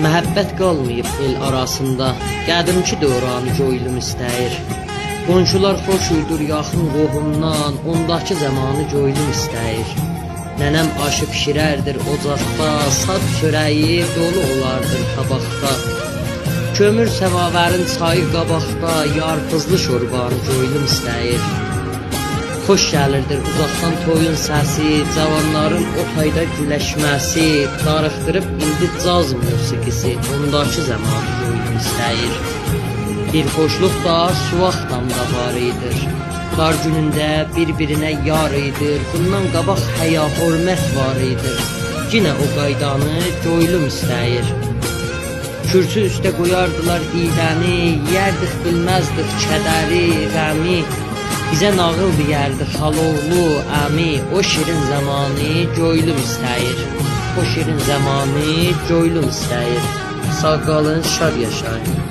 Məhəbbət qalmayıb el arasında, qədimki dövranı coylum istəyir. Qonşular xoş uydur yaxın qohumdan, ondakı zamanı coylum istəyir. Nənəm aşı pişirərdir ocaqda, sad çörəyi dolu olardır tabaqda. Kömür səmavərin çayı qabaqda, yarpızlı şorbanı coylum istəyir. Xoş gəlirdir uzaqdan toyun səsi, cavanların o tayda güləşməsi, darıxdırıb indi caz musiqisi, ondakı zamanı coylum istəyir. Bir xoşluq da su vaxtında var idir, dar günündə bir-birinə yar idir, bundan qabaq həya hörmət var idir, yenə o qaydanı coylum istəyir. Kürsü üstə qoyardılar iyləni, yərdik bilməzdik kədəri, qəmi, bizə nağıl deyərdi xaloğlu, əmi, o şirin zamanı coylum istəyir. O şirin zamanı coylum istəyir. Sağ qalın, şad yaşayın.